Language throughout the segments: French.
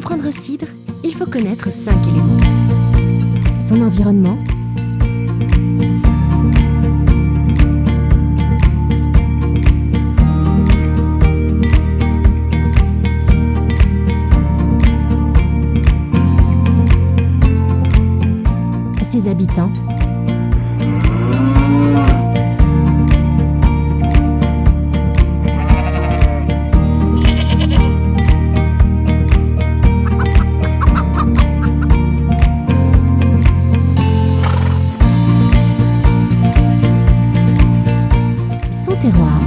comprendre Cidre, il faut connaître 5 éléments. Son environnement, ses habitants, son terroir,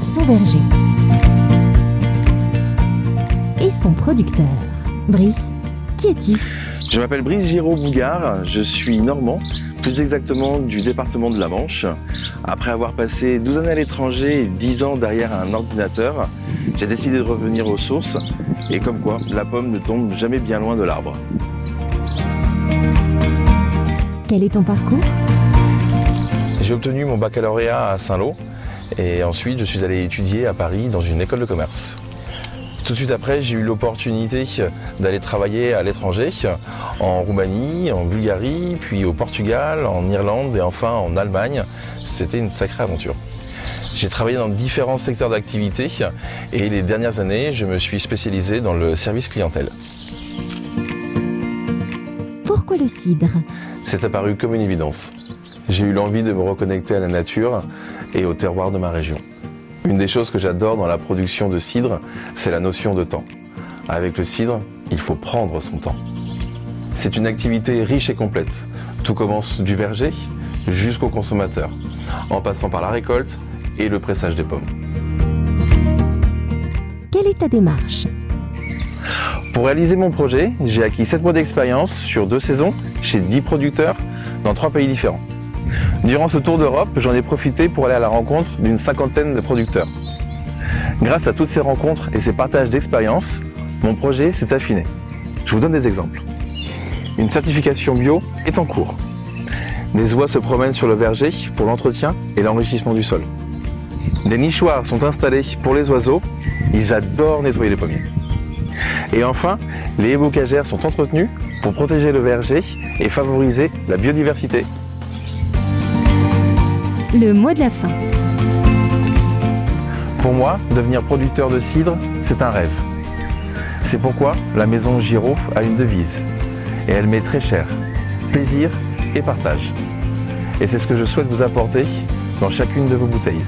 son verger et son producteur. Brice, qui es-tu? Je m'appelle Brice Giraud-Bougard, je suis normand, plus exactement du département de la Manche. Après avoir passé 12 années à l'étranger et 10 ans derrière un ordinateur, j'ai décidé de revenir aux sources et comme quoi, la pomme ne tombe jamais bien loin de l'arbre. Quel est ton parcours? J'ai obtenu mon baccalauréat à Saint-Lô et ensuite je suis allé étudier à Paris dans une école de commerce. Tout de suite après, j'ai eu l'opportunité d'aller travailler à l'étranger, en Roumanie, en Bulgarie, puis au Portugal, en Irlande et enfin en Allemagne. C'était une sacrée aventure. J'ai travaillé dans différents secteurs d'activité et les dernières années, je me suis spécialisé dans le service clientèle. Pourquoi le cidre? C'est apparu comme une évidence. J'ai eu l'envie de me reconnecter à la nature et au terroir de ma région. Une des choses que j'adore dans la production de cidre, c'est la notion de temps. Avec le cidre, il faut prendre son temps. C'est une activité riche et complète. Tout commence du verger jusqu'au consommateur, en passant par la récolte et le pressage des pommes. Quelle est ta démarche? Pour réaliser mon projet, j'ai acquis 7 mois d'expérience sur 2 saisons chez 10 producteurs dans 3 pays différents. Durant ce tour d'Europe, j'en ai profité pour aller à la rencontre d'une 50aine de producteurs. Grâce à toutes ces rencontres et ces partages d'expériences, mon projet s'est affiné. Je vous donne des exemples. Une certification bio est en cours. Des oies se promènent sur le verger pour l'entretien et l'enrichissement du sol. Des nichoirs sont installés pour les oiseaux, ils adorent nettoyer les pommiers. Et enfin, les haies bocagères sont entretenues pour protéger le verger et favoriser la biodiversité. Le mot de la fin. Pour moi, devenir producteur de cidre, c'est un rêve. C'est pourquoi la maison Giraud a une devise. Et elle m'est très chère. Plaisir et partage. Et c'est ce que je souhaite vous apporter dans chacune de vos bouteilles.